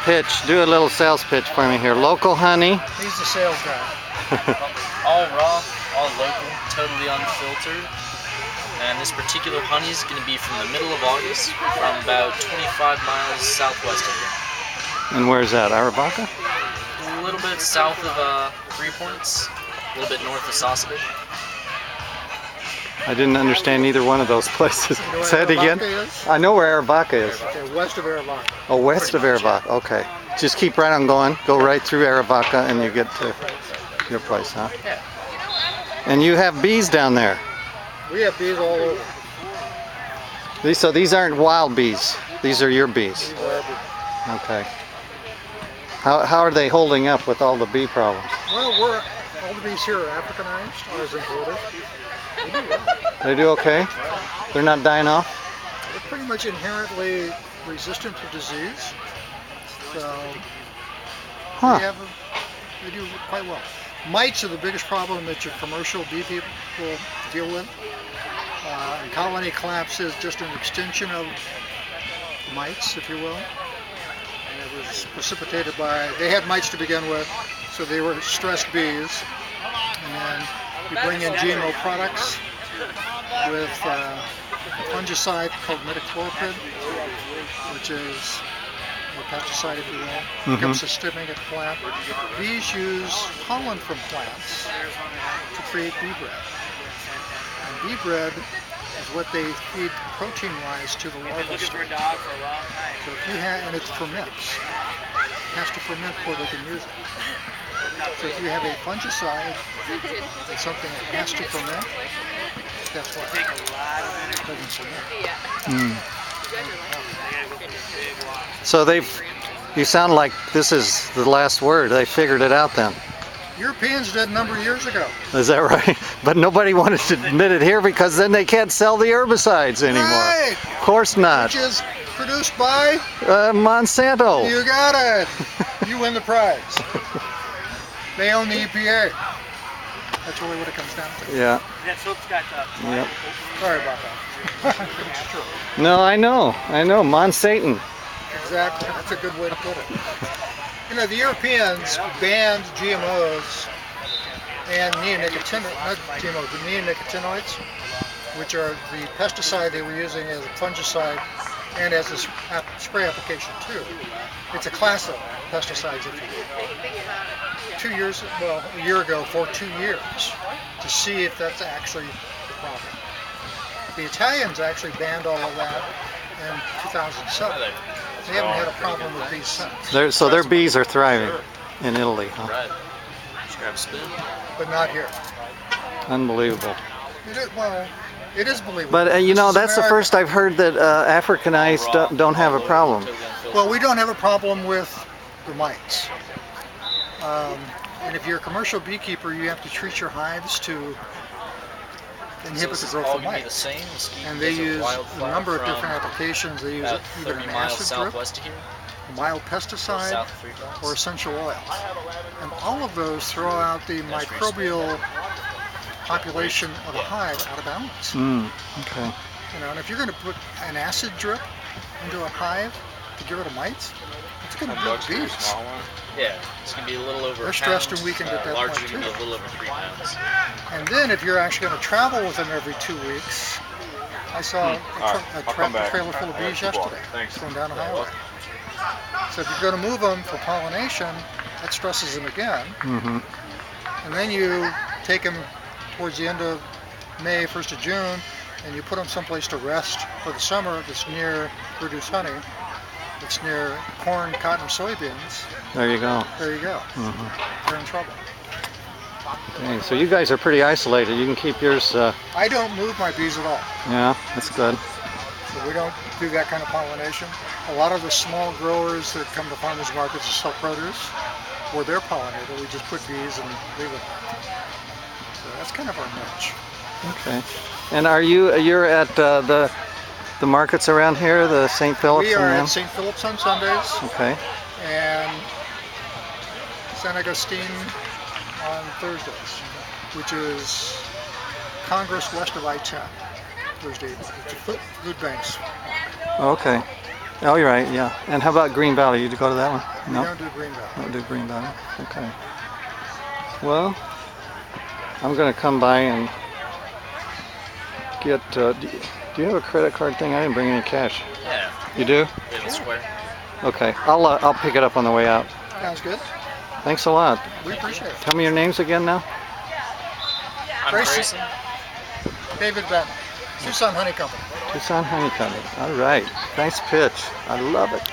pitch. Do a little sales pitch for me here. Local honey. He's the sales guy. All raw, all local, totally unfiltered. And this particular honey is going to be from the middle of August, from about 25 miles southwest of here. And where's that? Aravaca? A little bit south of 3 Points, a little bit north of Sausage. I didn't understand either one of those places. You know Say it again. Is? I know where Aravaca is. Okay, west of Aravaca. Oh, west of Aravaca. Okay. Just keep right on going. Go right through Aravaca and you get to your place, huh? Yeah. And you have bees down there. We have bees all over. So these aren't wild bees. These are your bees. Okay. How are they holding up with all the bee problems? Well, all the bees here are Africanized, as included. They do okay? They're not dying off? They're pretty much inherently resistant to disease. So they do quite well. Mites are the biggest problem that your commercial bee people deal with. And colony collapse is just an extension of mites, if you will. And it was precipitated by, they had mites to begin with, so they were stressed bees. And then you bring in GMO products with a fungicide called metachloprid, which is a pesticide, if you will. Becomes systemic at the plant. Bees use pollen from plants to create bee bread. And bee bread is what they feed protein-wise to the larval stage. So if you have, and it ferments. It has to ferment before they can use it. So if you have a fungicide and something that has to ferment, guess what? It doesn't ferment. So you sound like this is the last word. They figured it out then. Europeans did a number of years ago. Is that right? But nobody wanted to admit it here because then they can't sell the herbicides anymore. Right. Of course not. Which is produced by? Monsanto. You got it. You win the prize. They own the EPA. That's really what it comes down to. Yeah. Yep. Sorry about that. No, I know. Monsatan. Exactly. That's a good way to put it. You know, the Europeans banned GMOs and neonicotinoids, which are the pesticide they were using as a fungicide and as a spray application too. It's a class of pesticides, if you will. A year ago, for 2 years, to see if that's actually the problem. The Italians actually banned all of that in 2007. They haven't had a problem with bees since. So their bees are thriving in Italy, huh? Right. Just grab a spoon. But not here. Unbelievable. It is believable. But you know, that's the first I've heard that Africanized don't have a problem. Well, we don't have a problem with the mites. And if you're a commercial beekeeper, you have to treat your hives to inhibit the growth of mites. And they use a number of different applications. They use either an acid drip, a mild pesticide, or essential oils. And all of those throw out the microbial population of a hive out of balance. Okay. You know, and if you're going to put an acid drip into a hive to get rid of mites, it's going to be bees. Yeah, it's going to be a little over They're stressed and weakened at that point larger, too. a little over 3 pounds. And then if you're actually going to travel with them every 2 weeks, I saw a trailer full of bees yesterday going down the highway. So if you're going to move them for pollination, that stresses them again. And then you take them towards the end of May, 1st of June, and you put them someplace to rest for the summer that's near produced honey. It's near corn, cotton, soybeans. There you go. There you go. They're in trouble. Okay, so you guys are pretty isolated. You can keep yours. I don't move my bees at all. Yeah, that's good. So we don't do that kind of pollination. A lot of the small growers that come to farmers markets to sell produce, where they're pollinated, we just put bees and leave it. So that's kind of our niche. Okay. And you're at the markets around here, the St. Philip's? We are at St. Philip's on Sundays. Okay. And San Agustin on Thursdays, which is Congress west of I-10. Thursday. It's a food banks. Okay. Oh, you're right, yeah. And how about Green Valley? You go to that one? We No? don't do Green Valley. Don't do Green Valley. Okay. Well, I'm going to come by and get, do you have a credit card thing? I didn't bring any cash. Yeah. You do? We have a square. Okay. I'll pick it up on the way out. Sounds good. Thanks a lot. We appreciate it. Tell me your names again now. I'm Grayson. Grayson. David Benton, Tucson Honey Company. Tucson Honey Co. All right. Nice pitch. I love it.